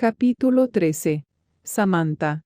Capítulo 13. Samantha.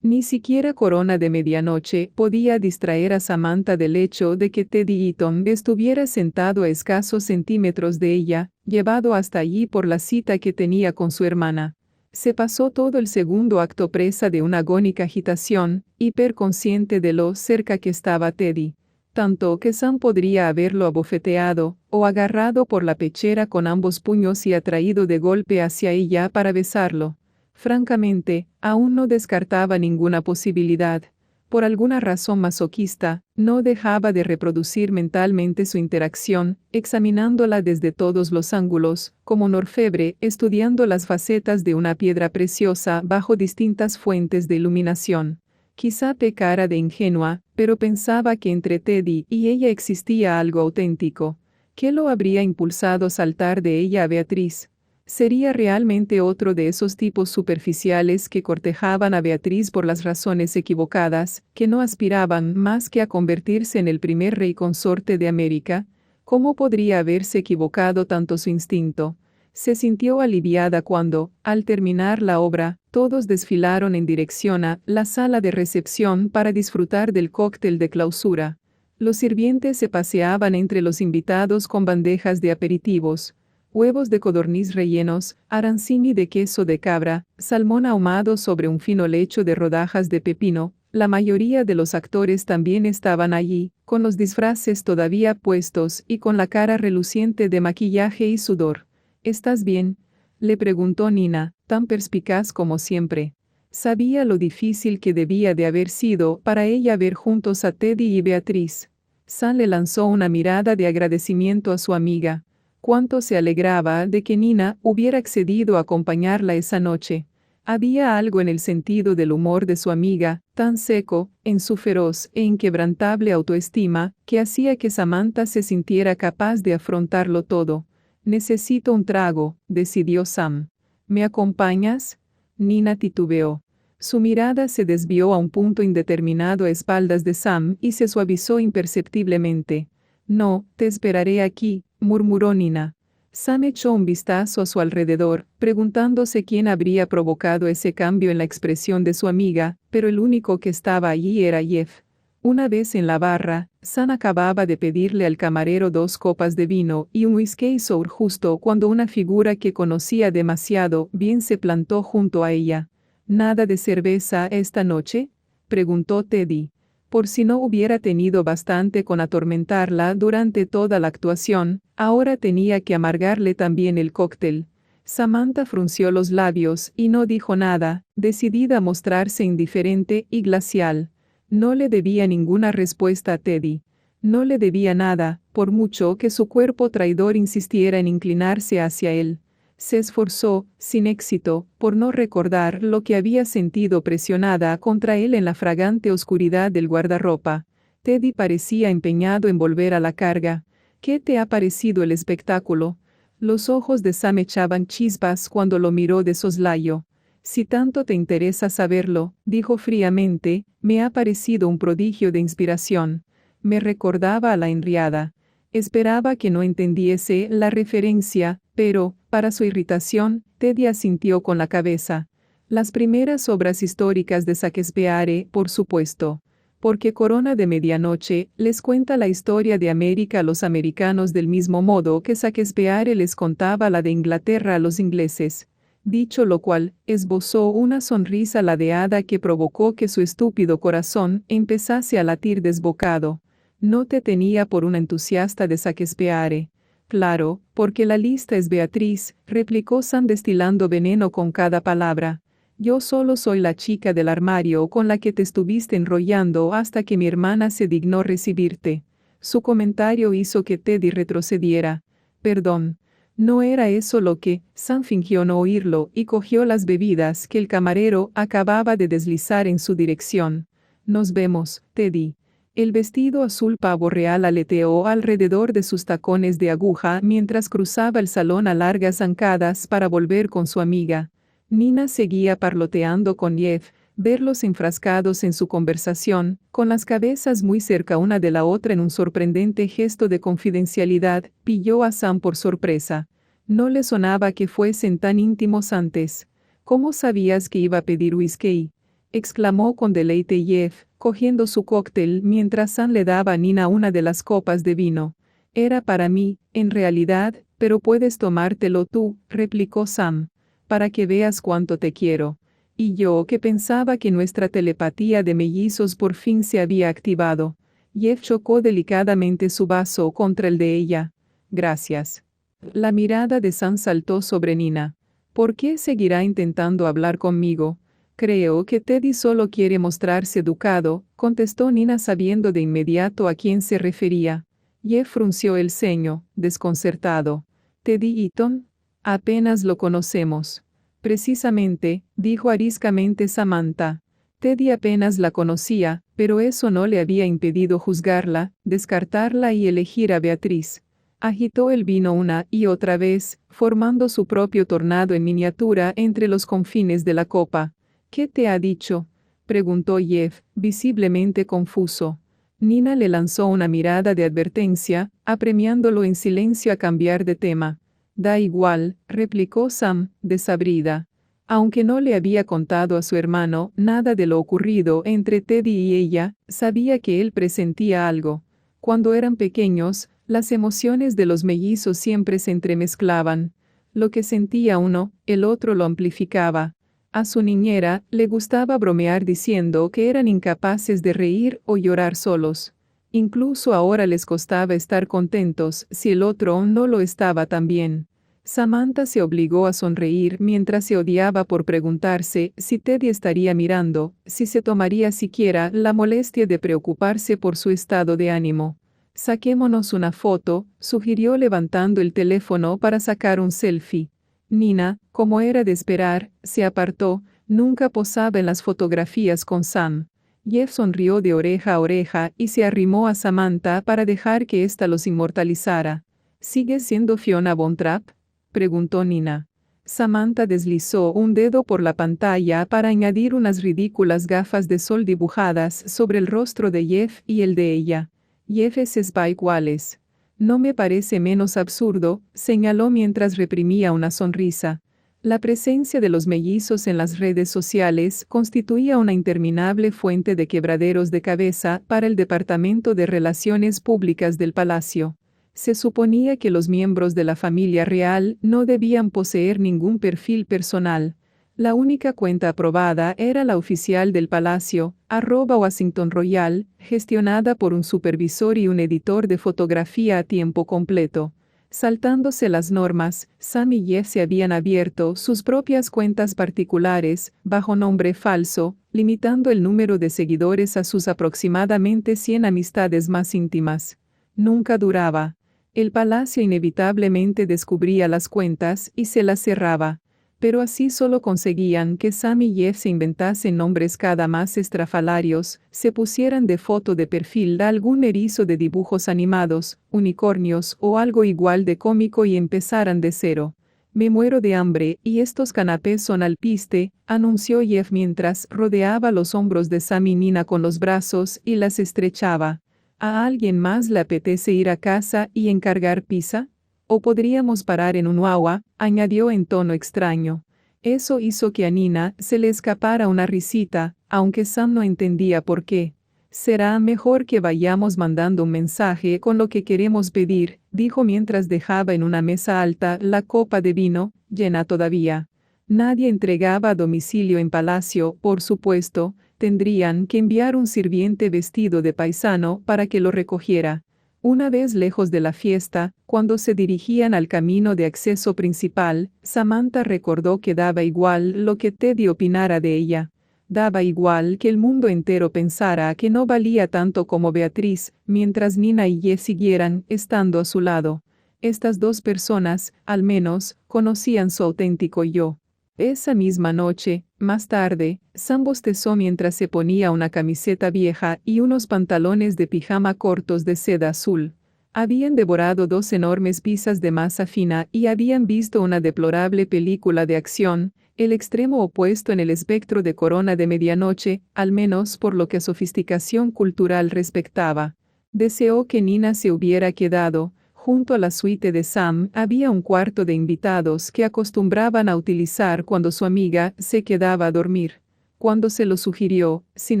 Ni siquiera Corona de medianoche podía distraer a Samantha del hecho de que Teddy Eaton estuviera sentado a escasos centímetros de ella, llevado hasta allí por la cita que tenía con su hermana. Se pasó todo el segundo acto presa de una agónica agitación, hiperconsciente de lo cerca que estaba Teddy. Tanto que Sam podría haberlo abofeteado, o agarrado por la pechera con ambos puños y atraído de golpe hacia ella para besarlo. Francamente, aún no descartaba ninguna posibilidad. Por alguna razón masoquista, no dejaba de reproducir mentalmente su interacción, examinándola desde todos los ángulos, como un orfebre estudiando las facetas de una piedra preciosa bajo distintas fuentes de iluminación. Quizá pecara de ingenua, pero pensaba que entre Teddy y ella existía algo auténtico. ¿Qué lo habría impulsado a saltar de ella a Beatriz? ¿Sería realmente otro de esos tipos superficiales que cortejaban a Beatriz por las razones equivocadas, que no aspiraban más que a convertirse en el primer rey consorte de América? ¿Cómo podría haberse equivocado tanto su instinto? Se sintió aliviada cuando, al terminar la obra, todos desfilaron en dirección a la sala de recepción para disfrutar del cóctel de clausura. Los sirvientes se paseaban entre los invitados con bandejas de aperitivos, huevos de codorniz rellenos, arancini de queso de cabra, salmón ahumado sobre un fino lecho de rodajas de pepino. La mayoría de los actores también estaban allí, con los disfraces todavía puestos y con la cara reluciente de maquillaje y sudor. ¿Estás bien?, le preguntó Nina, tan perspicaz como siempre. Sabía lo difícil que debía de haber sido para ella ver juntos a Teddy y Beatriz. Sam le lanzó una mirada de agradecimiento a su amiga. Cuánto se alegraba de que Nina hubiera accedido a acompañarla esa noche. Había algo en el sentido del humor de su amiga, tan seco, en su feroz e inquebrantable autoestima, que hacía que Samantha se sintiera capaz de afrontarlo todo. Necesito un trago, decidió Sam. ¿Me acompañas? Nina titubeó. Su mirada se desvió a un punto indeterminado a espaldas de Sam y se suavizó imperceptiblemente. No, te esperaré aquí, murmuró Nina. Sam echó un vistazo a su alrededor, preguntándose quién habría provocado ese cambio en la expresión de su amiga, pero el único que estaba allí era Jeff. Una vez en la barra, Sam acababa de pedirle al camarero 2 copas de vino y un whisky sour justo cuando una figura que conocía demasiado bien se plantó junto a ella. ¿Nada de cerveza esta noche?, preguntó Teddy. Por si no hubiera tenido bastante con atormentarla durante toda la actuación, ahora tenía que amargarle también el cóctel. Samantha frunció los labios y no dijo nada, decidida a mostrarse indiferente y glacial. No le debía ninguna respuesta a Teddy. No le debía nada, por mucho que su cuerpo traidor insistiera en inclinarse hacia él. Se esforzó, sin éxito, por no recordar lo que había sentido presionada contra él en la fragante oscuridad del guardarropa. Teddy parecía empeñado en volver a la carga. ¿Qué te ha parecido el espectáculo? Los ojos de Sam echaban chispas cuando lo miró de soslayo. Si tanto te interesa saberlo, dijo fríamente, me ha parecido un prodigio de inspiración. Me recordaba a la Henriada. Esperaba que no entendiese la referencia, pero, para su irritación, Teddy asintió con la cabeza. Las primeras obras históricas de Shakespeare, por supuesto. Porque Corona de medianoche les cuenta la historia de América a los americanos del mismo modo que Shakespeare les contaba la de Inglaterra a los ingleses. Dicho lo cual, esbozó una sonrisa ladeada que provocó que su estúpido corazón empezase a latir desbocado. No te tenía por una entusiasta de Shakespeare. Claro, porque la lista es Beatriz, replicó Sam destilando veneno con cada palabra. Yo solo soy la chica del armario con la que te estuviste enrollando hasta que mi hermana se dignó recibirte. Su comentario hizo que Teddy retrocediera. Perdón. No era eso lo que, Sam fingió no oírlo y cogió las bebidas que el camarero acababa de deslizar en su dirección. Nos vemos, Teddy. El vestido azul pavo real aleteó alrededor de sus tacones de aguja mientras cruzaba el salón a largas zancadas para volver con su amiga. Nina seguía parloteando con Jeff, verlos enfrascados en su conversación, con las cabezas muy cerca una de la otra en un sorprendente gesto de confidencialidad, pilló a Sam por sorpresa. No le sonaba que fuesen tan íntimos antes. ¿Cómo sabías que iba a pedir whisky?, exclamó con deleite Jeff, cogiendo su cóctel mientras Sam le daba a Nina una de las copas de vino. Era para mí, en realidad, pero puedes tomártelo tú, replicó Sam. Para que veas cuánto te quiero. Y yo que pensaba que nuestra telepatía de mellizos por fin se había activado. Jeff chocó delicadamente su vaso contra el de ella. Gracias. La mirada de Sam saltó sobre Nina. ¿Por qué seguirá intentando hablar conmigo? Creo que Teddy solo quiere mostrarse educado, contestó Nina sabiendo de inmediato a quién se refería. Jeff frunció el ceño, desconcertado. ¿Teddy Eaton? Apenas lo conocemos. Precisamente, dijo ariscamente Samantha. Teddy apenas la conocía, pero eso no le había impedido juzgarla, descartarla y elegir a Beatriz. Agitó el vino una y otra vez, formando su propio tornado en miniatura entre los confines de la copa. ¿Qué te ha dicho?, preguntó Jeff, visiblemente confuso. Nina le lanzó una mirada de advertencia, apremiándolo en silencio a cambiar de tema. Da igual, replicó Sam, desabrida. Aunque no le había contado a su hermano nada de lo ocurrido entre Teddy y ella, sabía que él presentía algo. Cuando eran pequeños, las emociones de los mellizos siempre se entremezclaban. Lo que sentía uno, el otro lo amplificaba. A su niñera le gustaba bromear diciendo que eran incapaces de reír o llorar solos. Incluso ahora les costaba estar contentos si el otro no lo estaba también. Samantha se obligó a sonreír mientras se odiaba por preguntarse si Teddy estaría mirando, si se tomaría siquiera la molestia de preocuparse por su estado de ánimo. Saquémonos una foto, sugirió levantando el teléfono para sacar un selfie. Nina, como era de esperar, se apartó, nunca posaba en las fotografías con Sam. Jeff sonrió de oreja a oreja y se arrimó a Samantha para dejar que ésta los inmortalizara. ¿Sigues siendo Fiona Von Trapp?, preguntó Nina. Samantha deslizó un dedo por la pantalla para añadir unas ridículas gafas de sol dibujadas sobre el rostro de Jeff y el de ella. Jeff es Spike Wallace. No me parece menos absurdo, señaló mientras reprimía una sonrisa. La presencia de los mellizos en las redes sociales constituía una interminable fuente de quebraderos de cabeza para el Departamento de Relaciones Públicas del Palacio. Se suponía que los miembros de la familia real no debían poseer ningún perfil personal. La única cuenta aprobada era la oficial del Palacio, @Washington Royal, gestionada por un supervisor y un editor de fotografía a tiempo completo. Saltándose las normas, Sam y Jeff se habían abierto sus propias cuentas particulares, bajo nombre falso, limitando el número de seguidores a sus aproximadamente 100 amistades más íntimas. Nunca duraba. El Palacio inevitablemente descubría las cuentas y se las cerraba. Pero así solo conseguían que Sam y Jeff se inventasen nombres cada más estrafalarios, se pusieran de foto de perfil a algún erizo de dibujos animados, unicornios o algo igual de cómico y empezaran de cero. Me muero de hambre y estos canapés son al piste, anunció Jeff mientras rodeaba los hombros de Sam y Nina con los brazos y las estrechaba. ¿A alguien más le apetece ir a casa y encargar pizza? O podríamos parar en un Wawa, añadió en tono extraño. Eso hizo que a Nina se le escapara una risita, aunque Sam no entendía por qué. Será mejor que vayamos mandando un mensaje con lo que queremos pedir, dijo mientras dejaba en una mesa alta la copa de vino, llena todavía. Nadie entregaba a domicilio en palacio, por supuesto, tendrían que enviar un sirviente vestido de paisano para que lo recogiera. Una vez lejos de la fiesta, cuando se dirigían al camino de acceso principal, Samantha recordó que daba igual lo que Teddy opinara de ella. Daba igual que el mundo entero pensara que no valía tanto como Beatriz, mientras Nina y Jeff siguieran estando a su lado. Estas dos personas, al menos, conocían su auténtico yo. Esa misma noche, más tarde, Sam bostezó mientras se ponía una camiseta vieja y unos pantalones de pijama cortos de seda azul. Habían devorado 2 enormes pizzas de masa fina y habían visto una deplorable película de acción, el extremo opuesto en el espectro de Corona de Medianoche, al menos por lo que a sofisticación cultural respectaba. Deseó que Nina se hubiera quedado, Junto a la suite de Sam había un cuarto de invitados que acostumbraban a utilizar cuando su amiga se quedaba a dormir. Cuando se lo sugirió, sin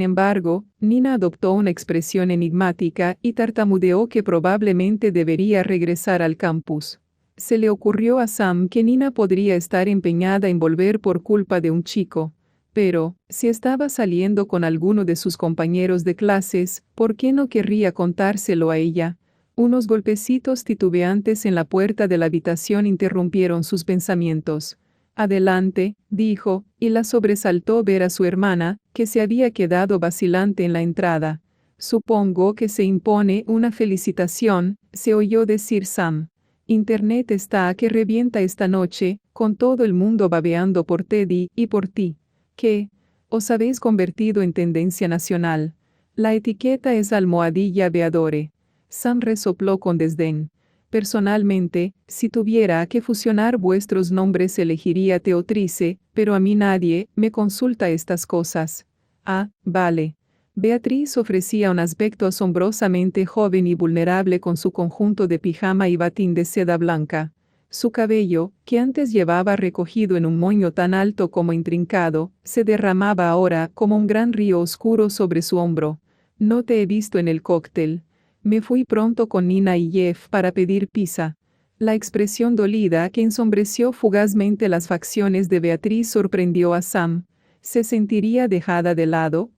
embargo, Nina adoptó una expresión enigmática y tartamudeó que probablemente debería regresar al campus. Se le ocurrió a Sam que Nina podría estar empeñada en volver por culpa de un chico. Pero, si estaba saliendo con alguno de sus compañeros de clases, ¿por qué no querría contárselo a ella? Unos golpecitos titubeantes en la puerta de la habitación interrumpieron sus pensamientos. Adelante, dijo, y la sobresaltó ver a su hermana, que se había quedado vacilante en la entrada. Supongo que se impone una felicitación, se oyó decir Sam. Internet está a que revienta esta noche, con todo el mundo babeando por Teddy y por ti. ¿Qué? Os habéis convertido en tendencia nacional. La etiqueta es almohadilla Beadore. Sam resopló con desdén. Personalmente, si tuviera que fusionar vuestros nombres elegiría Teotrice, pero a mí nadie me consulta estas cosas. Ah, vale. Beatriz ofrecía un aspecto asombrosamente joven y vulnerable con su conjunto de pijama y batín de seda blanca. Su cabello, que antes llevaba recogido en un moño tan alto como intrincado, se derramaba ahora como un gran río oscuro sobre su hombro. No te he visto en el cóctel. Me fui pronto con Nina y Jeff para pedir pizza. La expresión dolida que ensombreció fugazmente las facciones de Beatriz sorprendió a Sam. ¿Se sentiría dejada de lado?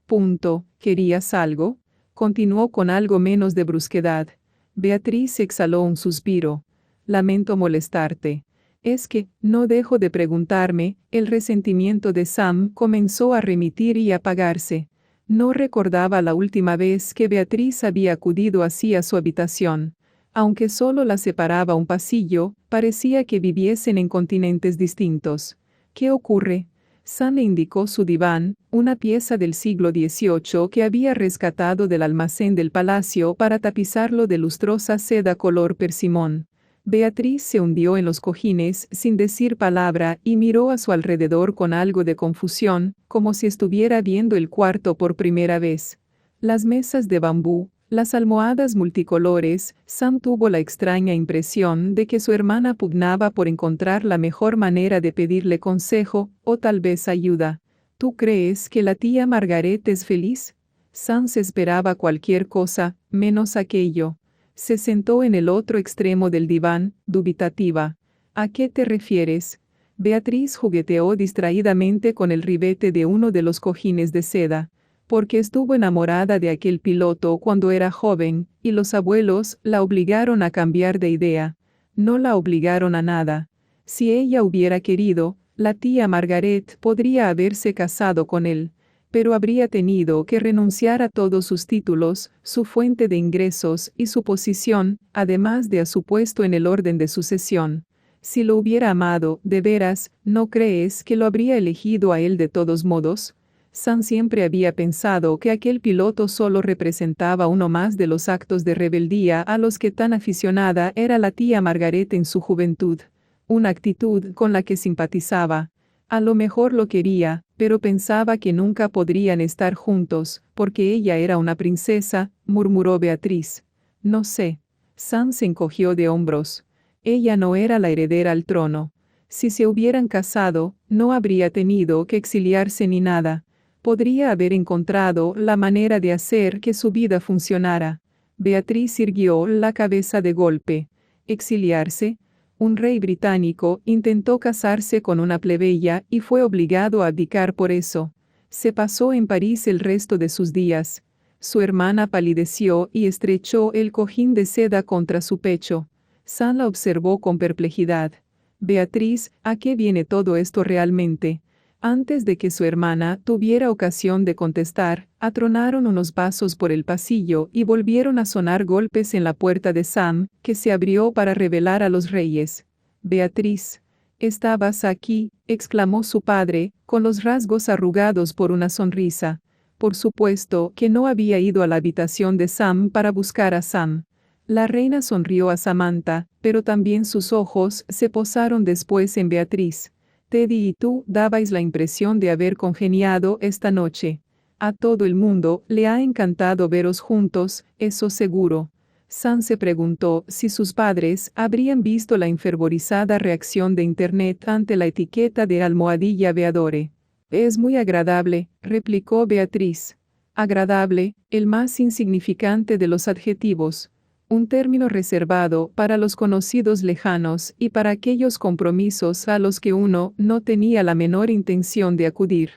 ¿Querías algo? Continuó con algo menos de brusquedad. Beatriz exhaló un suspiro. Lamento molestarte. Es que, no dejo de preguntarme, el resentimiento de Sam comenzó a remitir y apagarse. No recordaba la última vez que Beatriz había acudido así a su habitación. Aunque solo la separaba un pasillo, parecía que viviesen en continentes distintos. ¿Qué ocurre? Sam le indicó su diván, una pieza del siglo XVIII que había rescatado del almacén del palacio para tapizarlo de lustrosa seda color persimón. Beatriz se hundió en los cojines sin decir palabra y miró a su alrededor con algo de confusión, como si estuviera viendo el cuarto por primera vez. Las mesas de bambú, las almohadas multicolores, Sam tuvo la extraña impresión de que su hermana pugnaba por encontrar la mejor manera de pedirle consejo, o tal vez ayuda. ¿Tú crees que la tía Margaret es feliz? Sam se esperaba cualquier cosa, menos aquello. Se sentó en el otro extremo del diván, dubitativa. ¿A qué te refieres? Beatriz jugueteó distraídamente con el ribete de uno de los cojines de seda. Porque estuvo enamorada de aquel piloto cuando era joven, y los abuelos la obligaron a cambiar de idea. No la obligaron a nada. Si ella hubiera querido, la tía Margaret podría haberse casado con él. Pero habría tenido que renunciar a todos sus títulos, su fuente de ingresos y su posición, además de a su puesto en el orden de sucesión. Si lo hubiera amado, de veras, ¿no crees que lo habría elegido a él de todos modos? Sam siempre había pensado que aquel piloto solo representaba uno más de los actos de rebeldía a los que tan aficionada era la tía Margaret en su juventud. Una actitud con la que simpatizaba. A lo mejor lo quería, pero pensaba que nunca podrían estar juntos, porque ella era una princesa, murmuró Beatriz. No sé. Sam se encogió de hombros. Ella no era la heredera al trono. Si se hubieran casado, no habría tenido que exiliarse ni nada. Podría haber encontrado la manera de hacer que su vida funcionara. Beatriz irguió la cabeza de golpe. ¿Exiliarse? Un rey británico intentó casarse con una plebeya y fue obligado a abdicar por eso. Se pasó en París el resto de sus días. Su hermana palideció y estrechó el cojín de seda contra su pecho. Sam la observó con perplejidad. Beatriz, ¿a qué viene todo esto realmente? Antes de que su hermana tuviera ocasión de contestar, atronaron unos pasos por el pasillo y volvieron a sonar golpes en la puerta de Sam, que se abrió para revelar a los reyes. Beatriz. ¿Estabas aquí?, exclamó su padre, con los rasgos arrugados por una sonrisa. Por supuesto que no había ido a la habitación de Sam para buscar a Sam. La reina sonrió a Samantha, pero también sus ojos se posaron después en Beatriz. Teddy y tú dabais la impresión de haber congeniado esta noche. A todo el mundo le ha encantado veros juntos, eso seguro. Sam se preguntó si sus padres habrían visto la enfervorizada reacción de Internet ante la etiqueta de almohadilla Beadore. Es muy agradable, replicó Beatriz. Agradable, el más insignificante de los adjetivos. Un término reservado para los conocidos lejanos y para aquellos compromisos a los que uno no tenía la menor intención de acudir.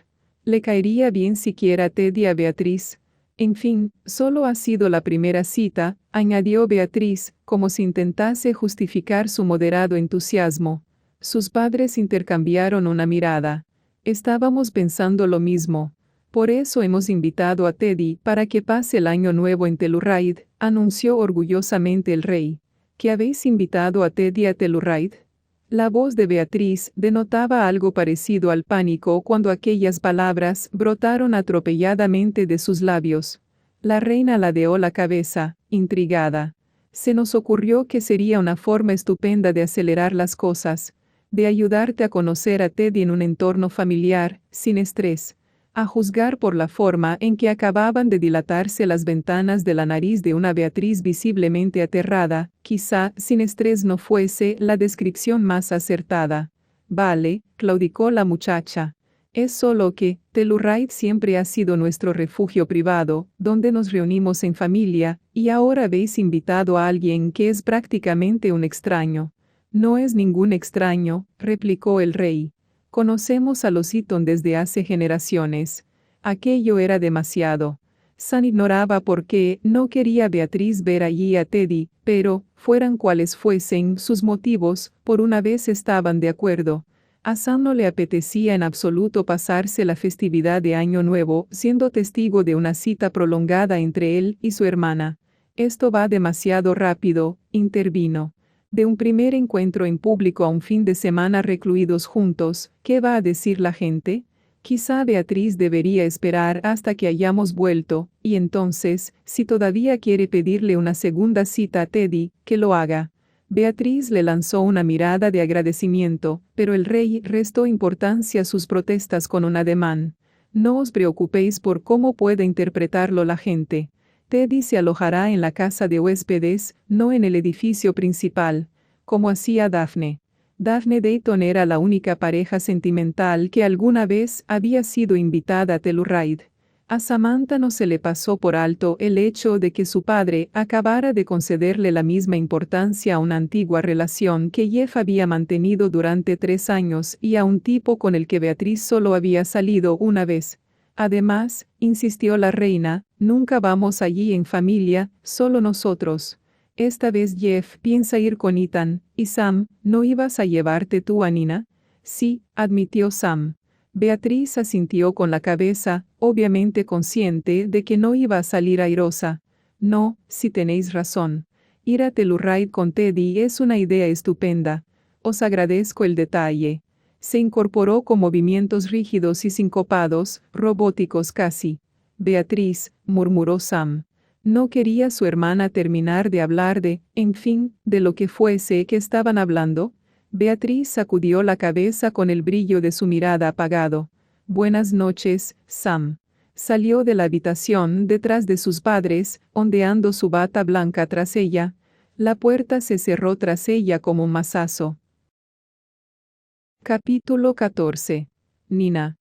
Le caería bien siquiera Teddy a Beatriz. En fin, solo ha sido la primera cita, añadió Beatriz, como si intentase justificar su moderado entusiasmo. Sus padres intercambiaron una mirada. Estábamos pensando lo mismo. Por eso hemos invitado a Teddy para que pase el año nuevo en Telluride, anunció orgullosamente el rey. ¿Que habéis invitado a Teddy a Telluride? La voz de Beatriz denotaba algo parecido al pánico cuando aquellas palabras brotaron atropelladamente de sus labios. La reina ladeó la cabeza, intrigada. Se nos ocurrió que sería una forma estupenda de acelerar las cosas, de ayudarte a conocer a Teddy en un entorno familiar, sin estrés. A juzgar por la forma en que acababan de dilatarse las ventanas de la nariz de una Beatriz visiblemente aterrada, quizá sin estrés no fuese la descripción más acertada. Vale, claudicó la muchacha. Es solo que, Telluride siempre ha sido nuestro refugio privado, donde nos reunimos en familia, y ahora habéis invitado a alguien que es prácticamente un extraño. No es ningún extraño, replicó el rey. Conocemos a los Eaton desde hace generaciones. Aquello era demasiado. Sam ignoraba por qué no quería Beatriz ver allí a Teddy, pero, fueran cuales fuesen sus motivos, por una vez estaban de acuerdo. A Sam no le apetecía en absoluto pasarse la festividad de Año Nuevo siendo testigo de una cita prolongada entre él y su hermana. Esto va demasiado rápido, intervino. De un primer encuentro en público a un fin de semana recluidos juntos, ¿qué va a decir la gente? Quizá Beatriz debería esperar hasta que hayamos vuelto, y entonces, si todavía quiere pedirle una segunda cita a Teddy, que lo haga. Beatriz le lanzó una mirada de agradecimiento, pero el rey restó importancia a sus protestas con un ademán. No os preocupéis por cómo puede interpretarlo la gente. Teddy se alojará en la casa de huéspedes, no en el edificio principal, como hacía Daphne. Daphne Dayton era la única pareja sentimental que alguna vez había sido invitada a Telluride. A Samantha no se le pasó por alto el hecho de que su padre acabara de concederle la misma importancia a una antigua relación que Jeff había mantenido durante 3 años y a un tipo con el que Beatriz solo había salido una vez. Además, insistió la reina, nunca vamos allí en familia, solo nosotros. Esta vez Jeff piensa ir con Ethan, y Sam, ¿no ibas a llevarte tú a Nina? Sí, admitió Sam. Beatriz asintió con la cabeza, obviamente consciente de que no iba a salir airosa. No, si tenéis razón. Ir a Telluride con Teddy es una idea estupenda. Os agradezco el detalle. Se incorporó con movimientos rígidos y sincopados, robóticos casi. Beatriz, murmuró Sam. No quería su hermana terminar de hablar en fin, de lo que fuese que estaban hablando. Beatriz sacudió la cabeza con el brillo de su mirada apagado. Buenas noches, Sam. Salió de la habitación detrás de sus padres, ondeando su bata blanca tras ella. La puerta se cerró tras ella como un mazazo. Capítulo 14. Nina.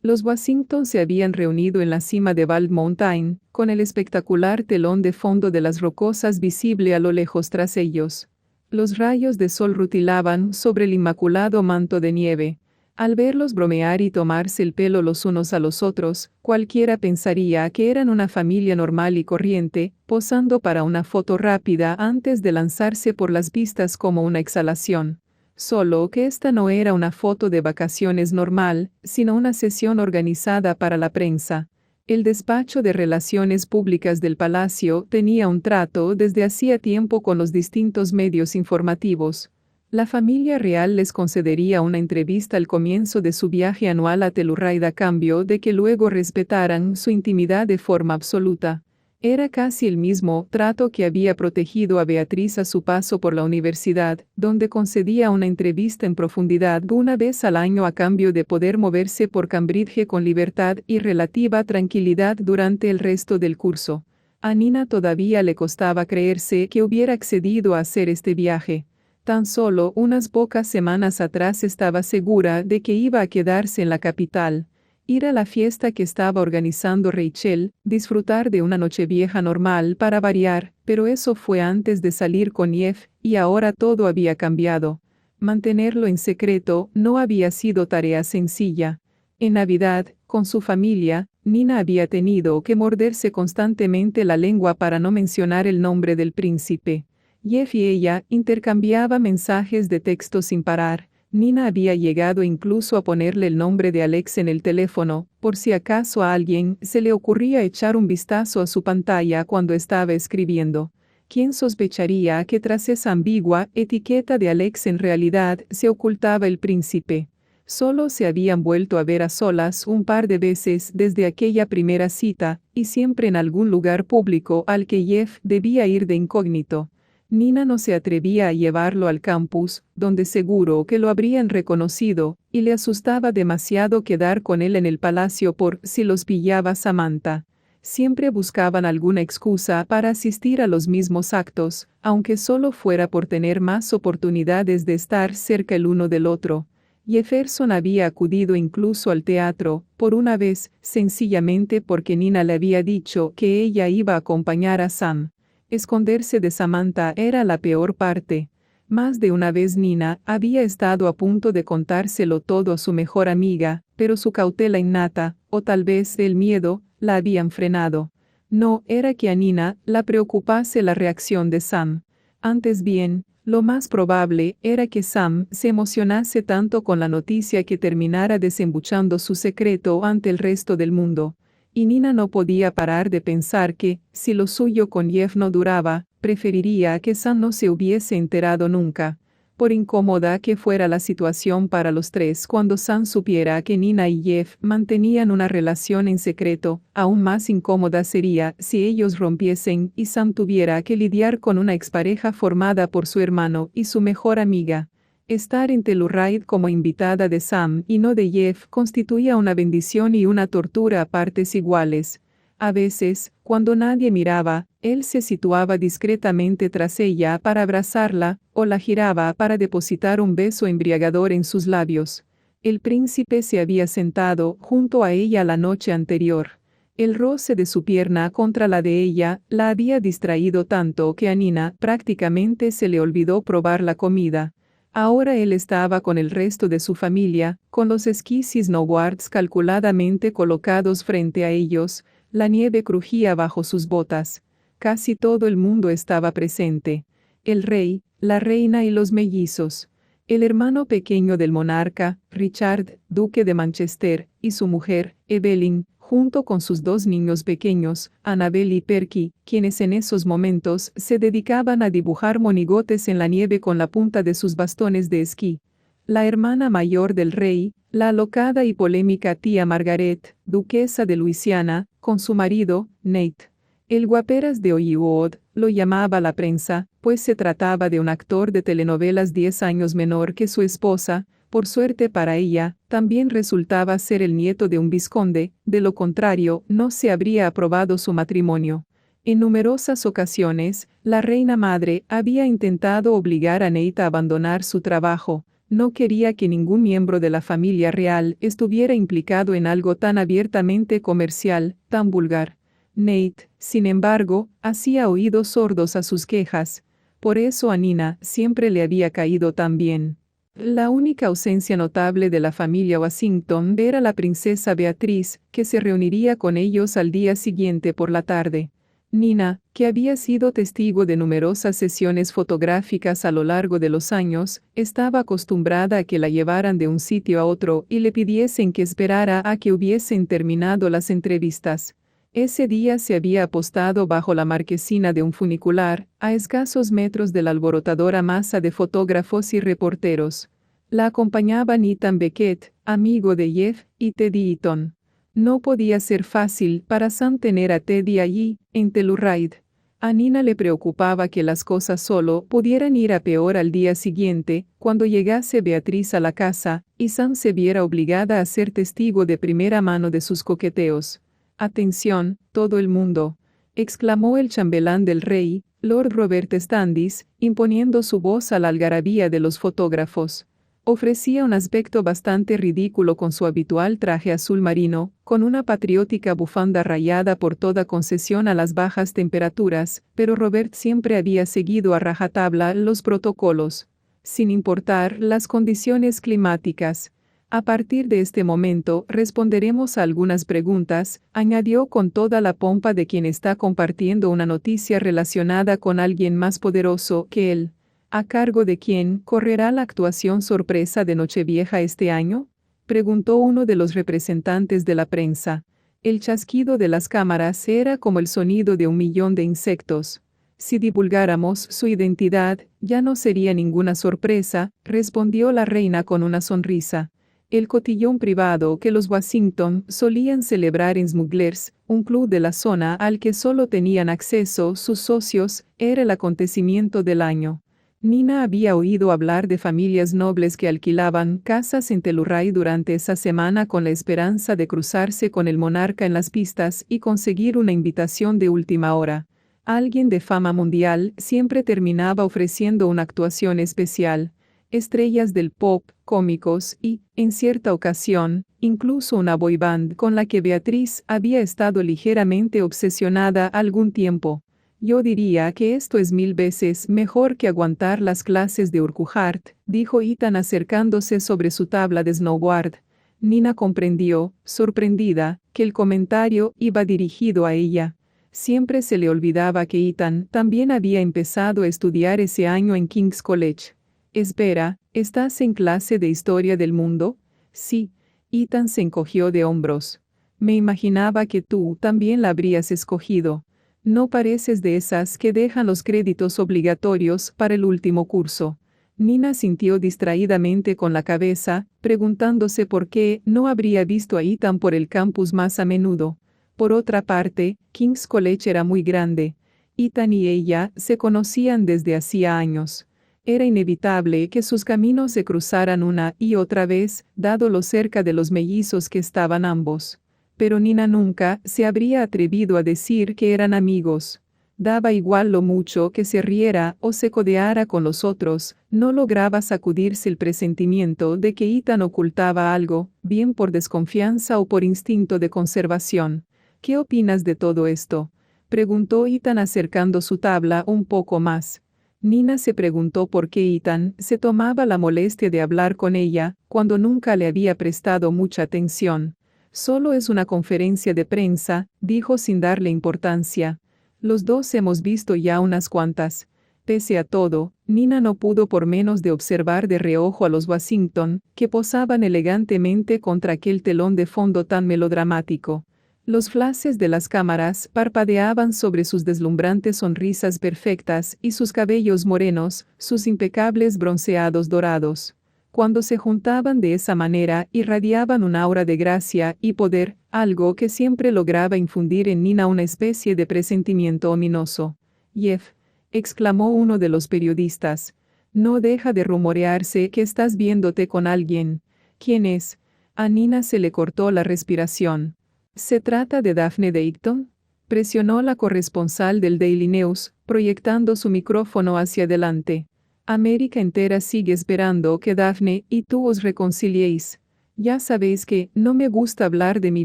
Los Washington se habían reunido en la cima de Bald Mountain, con el espectacular telón de fondo de las rocosas visible a lo lejos tras ellos. Los rayos de sol rutilaban sobre el inmaculado manto de nieve. Al verlos bromear y tomarse el pelo los unos a los otros, cualquiera pensaría que eran una familia normal y corriente, posando para una foto rápida antes de lanzarse por las vistas como una exhalación. Solo que esta no era una foto de vacaciones normal, sino una sesión organizada para la prensa. El despacho de relaciones públicas del palacio tenía un trato desde hacía tiempo con los distintos medios informativos. La familia real les concedería una entrevista al comienzo de su viaje anual a Telluride a cambio de que luego respetaran su intimidad de forma absoluta. Era casi el mismo trato que había protegido a Beatriz a su paso por la universidad, donde concedía una entrevista en profundidad una vez al año a cambio de poder moverse por Cambridge con libertad y relativa tranquilidad durante el resto del curso. A Nina todavía le costaba creerse que hubiera accedido a hacer este viaje. Tan solo unas pocas semanas atrás estaba segura de que iba a quedarse en la capital, ir a la fiesta que estaba organizando Rachel, disfrutar de una nochevieja normal para variar, pero eso fue antes de salir con Jeff, y ahora todo había cambiado. Mantenerlo en secreto no había sido tarea sencilla. En Navidad, con su familia, Nina había tenido que morderse constantemente la lengua para no mencionar el nombre del príncipe. Jeff y ella intercambiaban mensajes de texto sin parar. Nina había llegado incluso a ponerle el nombre de Alex en el teléfono, por si acaso a alguien se le ocurría echar un vistazo a su pantalla cuando estaba escribiendo. ¿Quién sospecharía que tras esa ambigua etiqueta de Alex en realidad se ocultaba el príncipe? Solo se habían vuelto a ver a solas un par de veces desde aquella primera cita, y siempre en algún lugar público al que Jeff debía ir de incógnito. Nina no se atrevía a llevarlo al campus, donde seguro que lo habrían reconocido, y le asustaba demasiado quedar con él en el palacio por si los pillaba Samantha. Siempre buscaban alguna excusa para asistir a los mismos actos, aunque solo fuera por tener más oportunidades de estar cerca el uno del otro. Jefferson había acudido incluso al teatro, por una vez, sencillamente porque Nina le había dicho que ella iba a acompañar a Sam. Esconderse de Samantha era la peor parte. Más de una vez Nina había estado a punto de contárselo todo a su mejor amiga, pero su cautela innata, o tal vez el miedo, la habían frenado. No era que a Nina la preocupase la reacción de Sam. Antes bien, lo más probable era que Sam se emocionase tanto con la noticia que terminara desembuchando su secreto ante el resto del mundo. Y Nina no podía parar de pensar que, si lo suyo con Jeff no duraba, preferiría que Sam no se hubiese enterado nunca. Por incómoda que fuera la situación para los tres cuando Sam supiera que Nina y Jeff mantenían una relación en secreto, aún más incómoda sería si ellos rompiesen y Sam tuviera que lidiar con una expareja formada por su hermano y su mejor amiga. Estar en Telluride como invitada de Sam y no de Jeff constituía una bendición y una tortura a partes iguales. A veces, cuando nadie miraba, él se situaba discretamente tras ella para abrazarla, o la giraba para depositar un beso embriagador en sus labios. El príncipe se había sentado junto a ella la noche anterior. El roce de su pierna contra la de ella la había distraído tanto que a Nina prácticamente se le olvidó probar la comida. Ahora él estaba con el resto de su familia, con los esquís y snowboards calculadamente colocados frente a ellos. La nieve crujía bajo sus botas. Casi todo el mundo estaba presente. El rey, la reina y los mellizos. El hermano pequeño del monarca, Richard, duque de Manchester, y su mujer, Evelyn, junto con sus dos niños pequeños, Annabel y Perky, quienes en esos momentos se dedicaban a dibujar monigotes en la nieve con la punta de sus bastones de esquí. La hermana mayor del rey, la alocada y polémica tía Margaret, duquesa de Luisiana, con su marido, Nate. El guaperas de Hollywood, lo llamaba la prensa, pues se trataba de un actor de telenovelas 10 años menor que su esposa. Por suerte para ella, también resultaba ser el nieto de un vizconde, de lo contrario, no se habría aprobado su matrimonio. En numerosas ocasiones, la reina madre había intentado obligar a Nate a abandonar su trabajo. No quería que ningún miembro de la familia real estuviera implicado en algo tan abiertamente comercial, tan vulgar. Nate, sin embargo, hacía oídos sordos a sus quejas. Por eso a Nina siempre le había caído tan bien. La única ausencia notable de la familia Washington era la princesa Beatriz, que se reuniría con ellos al día siguiente por la tarde. Nina, que había sido testigo de numerosas sesiones fotográficas a lo largo de los años, estaba acostumbrada a que la llevaran de un sitio a otro y le pidiesen que esperara a que hubiesen terminado las entrevistas. Ese día se había apostado bajo la marquesina de un funicular, a escasos metros de la alborotadora masa de fotógrafos y reporteros. La acompañaban Ethan Beckett, amigo de Jeff, y Teddy Eaton. No podía ser fácil para Sam tener a Teddy allí, en Telluride. A Nina le preocupaba que las cosas solo pudieran ir a peor al día siguiente, cuando llegase Beatriz a la casa, y Sam se viera obligada a ser testigo de primera mano de sus coqueteos. Atención, todo el mundo. exclamó el chambelán del rey, Lord Robert Standish, imponiendo su voz a la algarabía de los fotógrafos. Ofrecía un aspecto bastante ridículo con su habitual traje azul marino, con una patriótica bufanda rayada por toda concesión a las bajas temperaturas, pero Robert siempre había seguido a rajatabla los protocolos, sin importar las condiciones climáticas. A partir de este momento responderemos a algunas preguntas, añadió con toda la pompa de quien está compartiendo una noticia relacionada con alguien más poderoso que él. ¿A cargo de quién correrá la actuación sorpresa de Nochevieja este año? Preguntó uno de los representantes de la prensa. El chasquido de las cámaras era como el sonido de 1.000.000 de insectos. Si divulgáramos su identidad, ya no sería ninguna sorpresa, respondió la reina con una sonrisa. El cotillón privado que los Washington solían celebrar en Smugglers, un club de la zona al que solo tenían acceso sus socios, era el acontecimiento del año. Nina había oído hablar de familias nobles que alquilaban casas en Telluride durante esa semana con la esperanza de cruzarse con el monarca en las pistas y conseguir una invitación de última hora. Alguien de fama mundial siempre terminaba ofreciendo una actuación especial. Estrellas del pop, cómicos y, en cierta ocasión, incluso una boy band con la que Beatriz había estado ligeramente obsesionada algún tiempo. Yo diría que esto es 1000 veces mejor que aguantar las clases de Urquhart, dijo Ethan acercándose sobre su tabla de snowboard. Nina comprendió, sorprendida, que el comentario iba dirigido a ella. Siempre se le olvidaba que Ethan también había empezado a estudiar ese año en King's College. Espera, ¿estás en clase de historia del mundo? Sí. Ethan se encogió de hombros. Me imaginaba que tú también la habrías escogido. No pareces de esas que dejan los créditos obligatorios para el último curso. Nina sintió distraídamente con la cabeza, preguntándose por qué no habría visto a Ethan por el campus más a menudo. Por otra parte, King's College era muy grande. Ethan y ella se conocían desde hacía años. Era inevitable que sus caminos se cruzaran una y otra vez, dado lo cerca de los mellizos que estaban ambos. Pero Nina nunca se habría atrevido a decir que eran amigos. Daba igual lo mucho que se riera o se codeara con los otros, no lograba sacudirse el presentimiento de que Ethan ocultaba algo, bien por desconfianza o por instinto de conservación. ¿Qué opinas de todo esto?, preguntó Ethan acercando su tabla un poco más. Nina se preguntó por qué Ethan se tomaba la molestia de hablar con ella, cuando nunca le había prestado mucha atención. Solo es una conferencia de prensa, dijo sin darle importancia. Los dos hemos visto ya unas cuantas. Pese a todo, Nina no pudo por menos de observar de reojo a los Washington, que posaban elegantemente contra aquel telón de fondo tan melodramático. Los flashes de las cámaras parpadeaban sobre sus deslumbrantes sonrisas perfectas y sus cabellos morenos, sus impecables bronceados dorados. Cuando se juntaban de esa manera, irradiaban un aura de gracia y poder, algo que siempre lograba infundir en Nina una especie de presentimiento ominoso. «Jeff», exclamó uno de los periodistas, «no deja de rumorearse que estás viéndote con alguien». «¿Quién es?». A Nina se le cortó la respiración. «¿Se trata de Daphne Dayton?», presionó la corresponsal del Daily News, proyectando su micrófono hacia adelante. «América entera sigue esperando que Daphne y tú os reconciliéis. Ya sabéis que no me gusta hablar de mi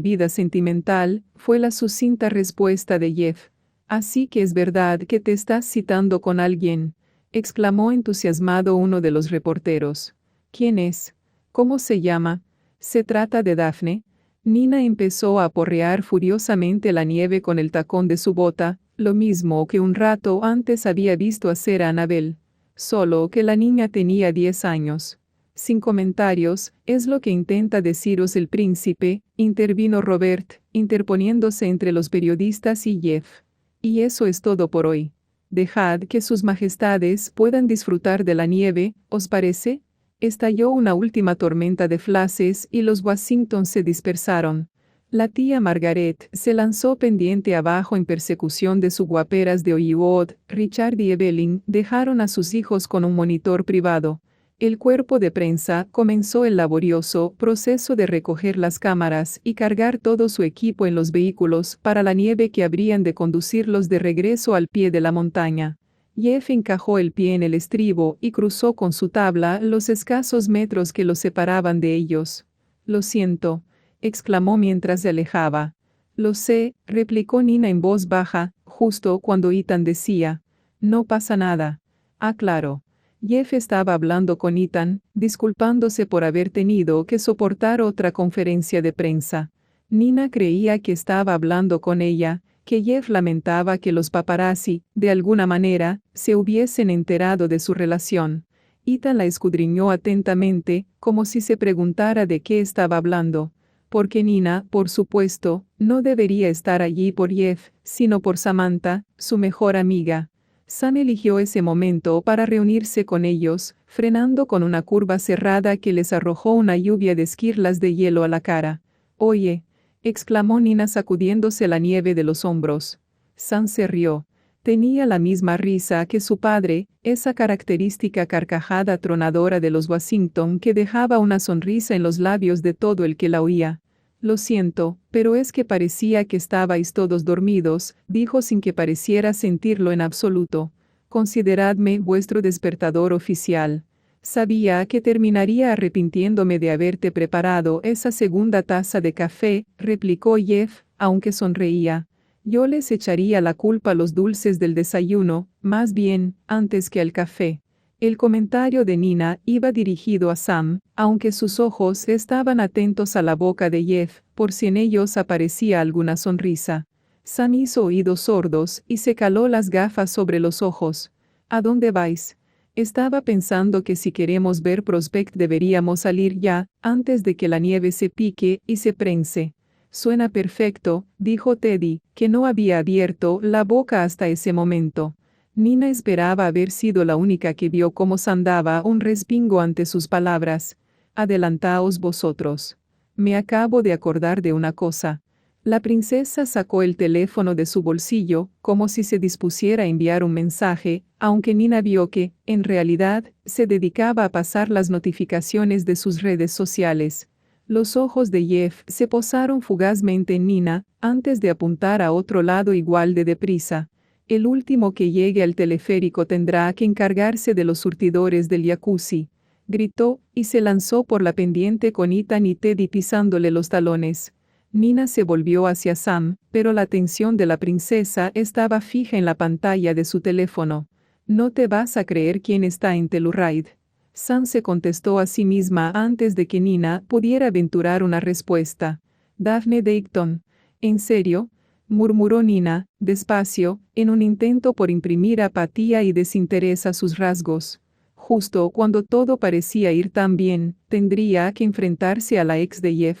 vida sentimental», fue la sucinta respuesta de Jeff. «Así que es verdad que te estás citando con alguien», exclamó entusiasmado uno de los reporteros. «¿Quién es? ¿Cómo se llama? ¿Se trata de Daphne?». Nina empezó a aporrear furiosamente la nieve con el tacón de su bota, lo mismo que un rato antes había visto hacer a Annabel. Solo que la niña tenía 10 años. «Sin comentarios, es lo que intenta deciros el príncipe», intervino Robert, interponiéndose entre los periodistas y Jeff. «Y eso es todo por hoy. Dejad que sus majestades puedan disfrutar de la nieve, ¿os parece?». Estalló una última tormenta de flashes y los Washington se dispersaron. La tía Margaret se lanzó pendiente abajo en persecución de sus guaperas de Hollywood. Richard y Evelyn dejaron a sus hijos con un monitor privado. El cuerpo de prensa comenzó el laborioso proceso de recoger las cámaras y cargar todo su equipo en los vehículos para la nieve que habrían de conducirlos de regreso al pie de la montaña. Jeff encajó el pie en el estribo y cruzó con su tabla los escasos metros que los separaban de ellos. «Lo siento», exclamó mientras se alejaba. «Lo sé», replicó Nina en voz baja, justo cuando Ethan decía: «No pasa nada». «Ah, claro». Jeff estaba hablando con Ethan, disculpándose por haber tenido que soportar otra conferencia de prensa. Nina creía que estaba hablando con ella, que Jeff lamentaba que los paparazzi, de alguna manera, se hubiesen enterado de su relación. Ethan la escudriñó atentamente, como si se preguntara de qué estaba hablando. Porque Nina, por supuesto, no debería estar allí por Jeff, sino por Samantha, su mejor amiga. Sam eligió ese momento para reunirse con ellos, frenando con una curva cerrada que les arrojó una lluvia de esquirlas de hielo a la cara. «Oye», exclamó Nina sacudiéndose la nieve de los hombros. Sam se rió. Tenía la misma risa que su padre, esa característica carcajada tronadora de los Washington que dejaba una sonrisa en los labios de todo el que la oía. «Lo siento, pero es que parecía que estabais todos dormidos», dijo sin que pareciera sentirlo en absoluto. «Consideradme vuestro despertador oficial. Sabía que terminaría arrepintiéndome de haberte preparado esa segunda taza de café», replicó Jeff, aunque sonreía. «Yo les echaría la culpa a los dulces del desayuno, más bien, antes que al café». El comentario de Nina iba dirigido a Sam, aunque sus ojos estaban atentos a la boca de Jeff, por si en ellos aparecía alguna sonrisa. Sam hizo oídos sordos y se caló las gafas sobre los ojos. «¿A dónde vais?» «Estaba pensando que si queremos ver Prospect deberíamos salir ya, antes de que la nieve se pique y se prense». «Suena perfecto», dijo Teddy, que no había abierto la boca hasta ese momento. Nina esperaba haber sido la única que vio cómo Sam daba un respingo ante sus palabras. «Adelantaos vosotros. Me acabo de acordar de una cosa». La princesa sacó el teléfono de su bolsillo, como si se dispusiera a enviar un mensaje, aunque Nina vio que, en realidad, se dedicaba a pasar las notificaciones de sus redes sociales. Los ojos de Jeff se posaron fugazmente en Nina, antes de apuntar a otro lado igual de deprisa. «El último que llegue al teleférico tendrá que encargarse de los surtidores del jacuzzi», gritó, y se lanzó por la pendiente con Ethan y Teddy pisándole los talones. Nina se volvió hacia Sam, pero la atención de la princesa estaba fija en la pantalla de su teléfono. «No te vas a creer quién está en Telluride». Sam se contestó a sí misma antes de que Nina pudiera aventurar una respuesta. «Daphne Dayton». «¿En serio?», murmuró Nina, despacio, en un intento por imprimir apatía y desinterés a sus rasgos. Justo cuando todo parecía ir tan bien, tendría que enfrentarse a la ex de Jeff.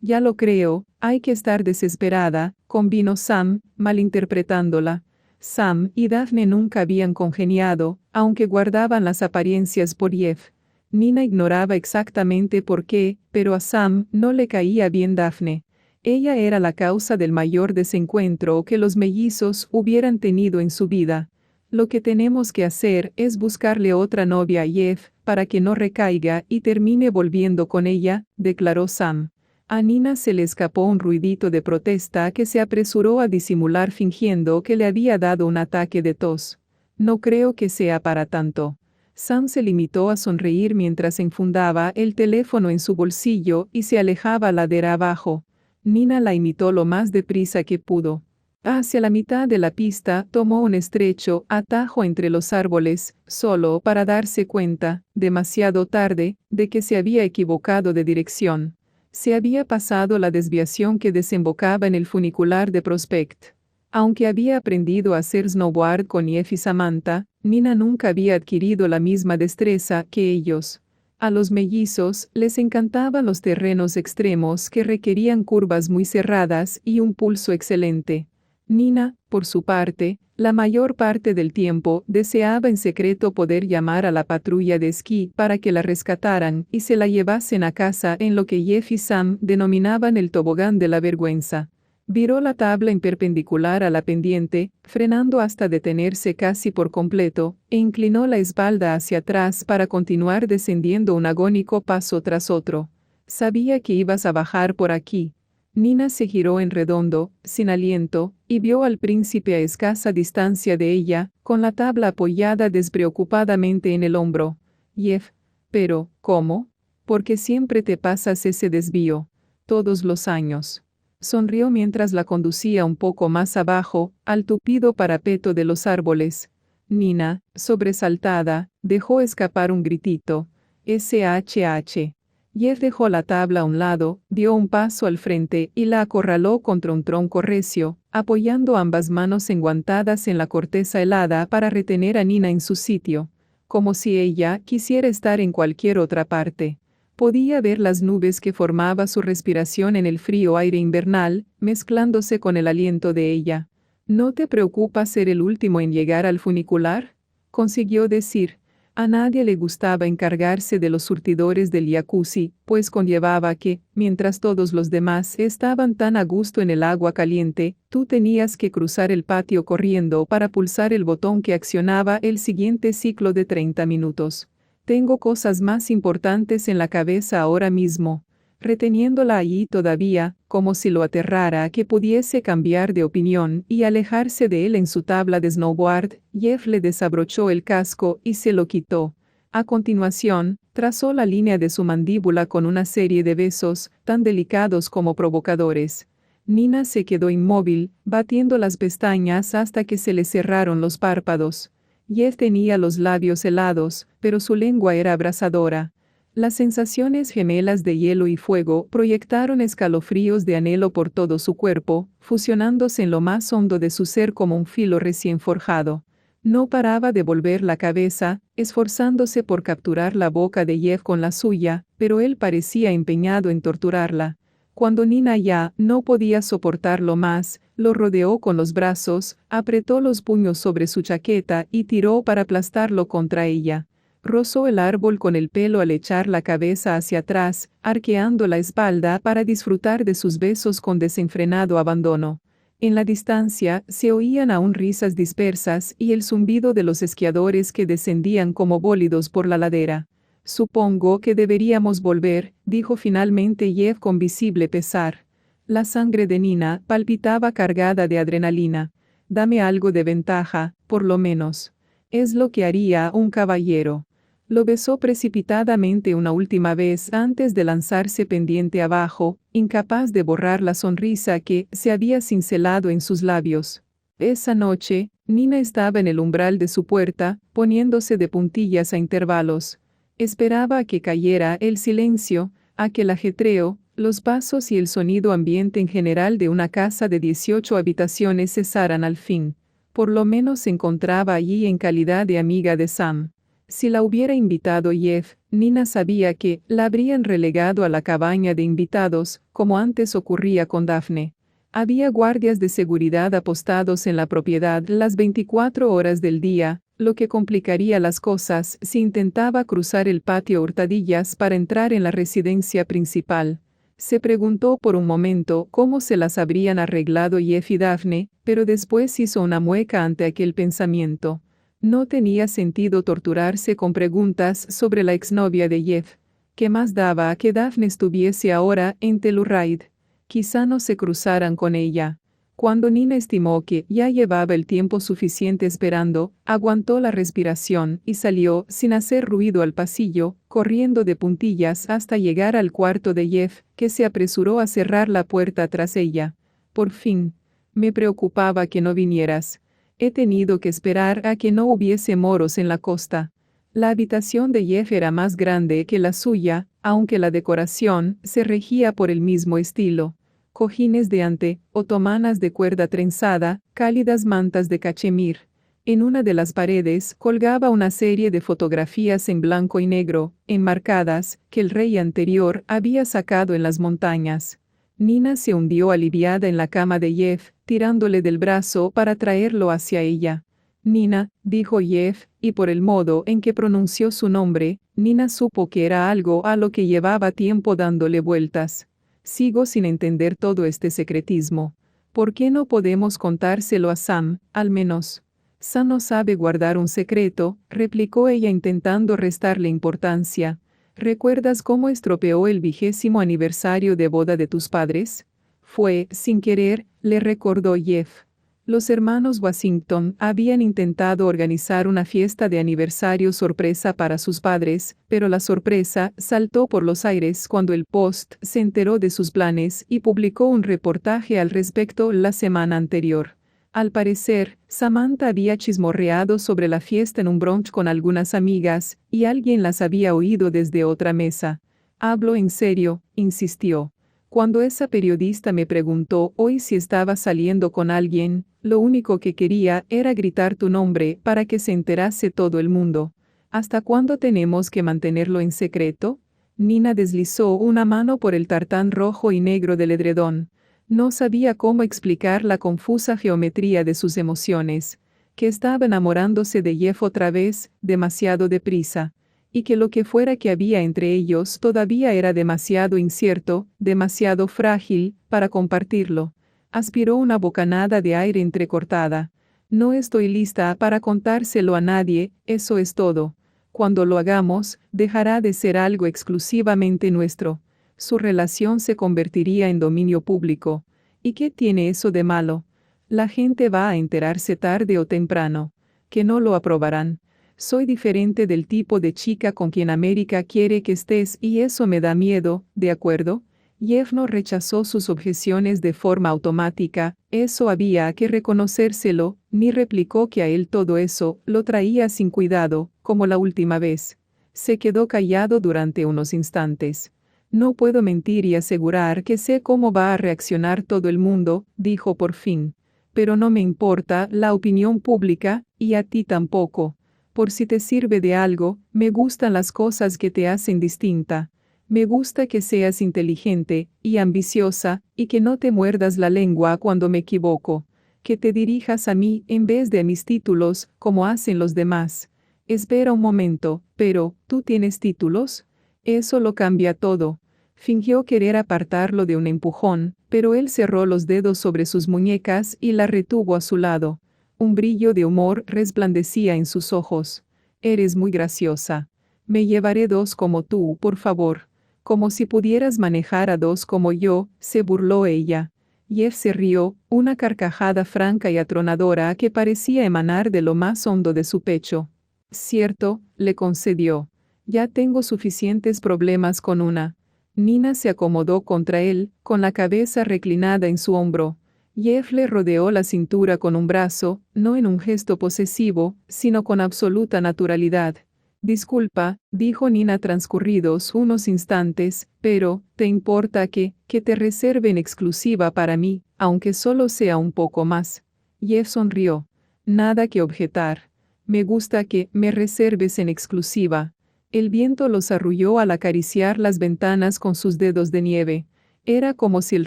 «Ya lo creo, hay que estar desesperada», convino Sam, malinterpretándola. Sam y Daphne nunca habían congeniado, aunque guardaban las apariencias por Jeff. Nina ignoraba exactamente por qué, pero a Sam no le caía bien Daphne. Ella era la causa del mayor desencuentro que los mellizos hubieran tenido en su vida. «Lo que tenemos que hacer es buscarle otra novia a Jeff, para que no recaiga y termine volviendo con ella», declaró Sam. A Nina se le escapó un ruidito de protesta que se apresuró a disimular fingiendo que le había dado un ataque de tos. «No creo que sea para tanto». Sam se limitó a sonreír mientras enfundaba el teléfono en su bolsillo y se alejaba ladera abajo. Nina la imitó lo más deprisa que pudo. Hacia la mitad de la pista tomó un estrecho atajo entre los árboles, solo para darse cuenta, demasiado tarde, de que se había equivocado de dirección. Se había pasado la desviación que desembocaba en el funicular de Prospect. Aunque había aprendido a hacer snowboard con Jeff y Samantha, Nina nunca había adquirido la misma destreza que ellos. A los mellizos les encantaban los terrenos extremos que requerían curvas muy cerradas y un pulso excelente. Nina, por su parte, la mayor parte del tiempo deseaba en secreto poder llamar a la patrulla de esquí para que la rescataran y se la llevasen a casa en lo que Jeff y Sam denominaban el tobogán de la vergüenza. Viró la tabla en perpendicular a la pendiente, frenando hasta detenerse casi por completo, e inclinó la espalda hacia atrás para continuar descendiendo un agónico paso tras otro. Sabía que ibas a bajar por aquí. Nina se giró en redondo, sin aliento, y vio al príncipe a escasa distancia de ella, con la tabla apoyada despreocupadamente en el hombro. Jeff, pero, ¿cómo? Porque siempre te pasas ese desvío. Todos los años. Sonrió mientras la conducía un poco más abajo, al tupido parapeto de los árboles. Nina, sobresaltada, dejó escapar un gritito. SHH. Jeff dejó la tabla a un lado, dio un paso al frente y la acorraló contra un tronco recio, apoyando ambas manos enguantadas en la corteza helada para retener a Nina en su sitio, como si ella quisiera estar en cualquier otra parte. Podía ver las nubes que formaba su respiración en el frío aire invernal, mezclándose con el aliento de ella. ¿No te preocupa ser el último en llegar al funicular? Consiguió decir. A nadie le gustaba encargarse de los surtidores del jacuzzi, pues conllevaba que, mientras todos los demás estaban tan a gusto en el agua caliente, tú tenías que cruzar el patio corriendo para pulsar el botón que accionaba el siguiente ciclo de 30 minutos. Tengo cosas más importantes en la cabeza ahora mismo. Reteniéndola allí todavía, como si lo aterrara que pudiese cambiar de opinión y alejarse de él en su tabla de snowboard, Jeff le desabrochó el casco y se lo quitó. A continuación, trazó la línea de su mandíbula con una serie de besos, tan delicados como provocadores. Nina se quedó inmóvil, batiendo las pestañas hasta que se le cerraron los párpados. Jeff tenía los labios helados, pero su lengua era abrasadora. Las sensaciones gemelas de hielo y fuego proyectaron escalofríos de anhelo por todo su cuerpo, fusionándose en lo más hondo de su ser como un filo recién forjado. No paraba de volver la cabeza, esforzándose por capturar la boca de Jeff con la suya, pero él parecía empeñado en torturarla. Cuando Nina ya no podía soportarlo más, lo rodeó con los brazos, apretó los puños sobre su chaqueta y tiró para aplastarlo contra ella. Rozó el árbol con el pelo al echar la cabeza hacia atrás, arqueando la espalda para disfrutar de sus besos con desenfrenado abandono. En la distancia se oían aún risas dispersas y el zumbido de los esquiadores que descendían como bólidos por la ladera. Supongo que deberíamos volver, dijo finalmente Jeff con visible pesar. La sangre de Nina palpitaba cargada de adrenalina. Dame algo de ventaja, por lo menos. Es lo que haría un caballero. Lo besó precipitadamente una última vez antes de lanzarse pendiente abajo, incapaz de borrar la sonrisa que se había cincelado en sus labios. Esa noche, Nina estaba en el umbral de su puerta, poniéndose de puntillas a intervalos. Esperaba a que cayera el silencio, a que el ajetreo, los pasos y el sonido ambiente en general de una casa de 18 habitaciones cesaran al fin. Por lo menos se encontraba allí en calidad de amiga de Sam. Si la hubiera invitado Jeff, Nina sabía que la habrían relegado a la cabaña de invitados, como antes ocurría con Daphne. Había guardias de seguridad apostados en la propiedad las 24 horas del día, lo que complicaría las cosas si intentaba cruzar el patio a hurtadillas para entrar en la residencia principal. Se preguntó por un momento cómo se las habrían arreglado Jeff y Daphne, pero después hizo una mueca ante aquel pensamiento. No tenía sentido torturarse con preguntas sobre la exnovia de Jeff. ¿Qué más daba que Daphne estuviese ahora en Telluride? Quizá no se cruzaran con ella. Cuando Nina estimó que ya llevaba el tiempo suficiente esperando, aguantó la respiración y salió sin hacer ruido al pasillo, corriendo de puntillas hasta llegar al cuarto de Jeff, que se apresuró a cerrar la puerta tras ella. Por fin. Me preocupaba que no vinieras. He tenido que esperar a que no hubiese moros en la costa. La habitación de Jeff era más grande que la suya, aunque la decoración se regía por el mismo estilo. Cojines de ante, otomanas de cuerda trenzada, cálidas mantas de cachemir. En una de las paredes colgaba una serie de fotografías en blanco y negro, enmarcadas, que el rey anterior había sacado en las montañas. Nina se hundió aliviada en la cama de Jeff, tirándole del brazo para traerlo hacia ella. Nina, dijo Jeff, y por el modo en que pronunció su nombre, Nina supo que era algo a lo que llevaba tiempo dándole vueltas. Sigo sin entender todo este secretismo. ¿Por qué no podemos contárselo a Sam, al menos? Sam no sabe guardar un secreto, replicó ella intentando restarle importancia. ¿Recuerdas cómo estropeó el 20º aniversario de boda de tus padres? Fue, sin querer, le recordó Jeff. Los hermanos Washington habían intentado organizar una fiesta de aniversario sorpresa para sus padres, pero la sorpresa saltó por los aires cuando el Post se enteró de sus planes y publicó un reportaje al respecto la semana anterior. Al parecer, Samantha había chismorreado sobre la fiesta en un brunch con algunas amigas, y alguien las había oído desde otra mesa. Hablo en serio, insistió. Cuando esa periodista me preguntó hoy si estaba saliendo con alguien, lo único que quería era gritar tu nombre para que se enterase todo el mundo. ¿Hasta cuándo tenemos que mantenerlo en secreto? Nina deslizó una mano por el tartán rojo y negro del edredón. No sabía cómo explicar la confusa geometría de sus emociones, que estaba enamorándose de Jeff otra vez, demasiado deprisa, y que lo que fuera que había entre ellos todavía era demasiado incierto, demasiado frágil, para compartirlo. Aspiró una bocanada de aire entrecortada. No estoy lista para contárselo a nadie, eso es todo. Cuando lo hagamos, dejará de ser algo exclusivamente nuestro. Su relación se convertiría en dominio público. ¿Y qué tiene eso de malo? La gente va a enterarse tarde o temprano. Que no lo aprobarán. Soy diferente del tipo de chica con quien América quiere que estés y eso me da miedo, ¿de acuerdo? Jeff no rechazó sus objeciones de forma automática, eso había que reconocérselo, ni replicó que a él todo eso lo traía sin cuidado, como la última vez. Se quedó callado durante unos instantes. No puedo mentir y asegurar que sé cómo va a reaccionar todo el mundo, dijo por fin. Pero no me importa la opinión pública, y a ti tampoco. Por si te sirve de algo, me gustan las cosas que te hacen distinta. Me gusta que seas inteligente y ambiciosa, y que no te muerdas la lengua cuando me equivoco. Que te dirijas a mí en vez de a mis títulos, como hacen los demás. Espera un momento, pero, ¿tú tienes títulos? Eso lo cambia todo. Fingió querer apartarlo de un empujón, pero él cerró los dedos sobre sus muñecas y la retuvo a su lado. Un brillo de humor resplandecía en sus ojos. Eres muy graciosa. Me llevaré 2 como tú, por favor. Como si pudieras manejar a 2 como yo, se burló ella. Jeff se rió, una carcajada franca y atronadora que parecía emanar de lo más hondo de su pecho. Cierto, le concedió. Ya tengo suficientes problemas con una. Nina se acomodó contra él, con la cabeza reclinada en su hombro. Jeff le rodeó la cintura con un brazo, no en un gesto posesivo, sino con absoluta naturalidad. Disculpa, dijo Nina transcurridos unos instantes, pero, ¿te importa que te reserve en exclusiva para mí, aunque solo sea un poco más? Jeff sonrió. Nada que objetar. Me gusta que me reserves en exclusiva. El viento los arrulló al acariciar las ventanas con sus dedos de nieve. Era como si el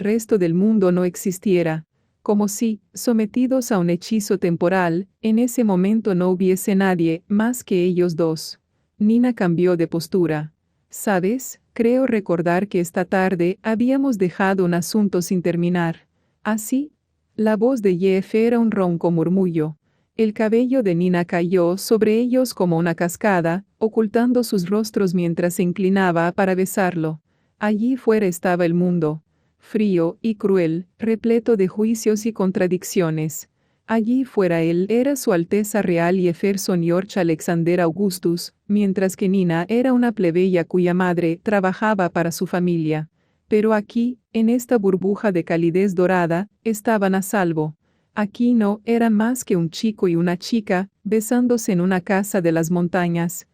resto del mundo no existiera. Como si, sometidos a un hechizo temporal, en ese momento no hubiese nadie más que ellos dos. Nina cambió de postura. ¿Sabes? Creo recordar que esta tarde habíamos dejado un asunto sin terminar. ¿Así? La voz de Jeff era un ronco murmullo. El cabello de Nina cayó sobre ellos como una cascada, ocultando sus rostros mientras se inclinaba para besarlo. Allí fuera estaba el mundo. Frío y cruel, repleto de juicios y contradicciones. Allí fuera él era Su Alteza Real Jefferson George Alexander Augustus, mientras que Nina era una plebeya cuya madre trabajaba para su familia. Pero aquí, en esta burbuja de calidez dorada, estaban a salvo. Aquí no eran más que un chico y una chica, besándose en una casa de las montañas.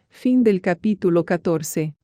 Fin del capítulo 14.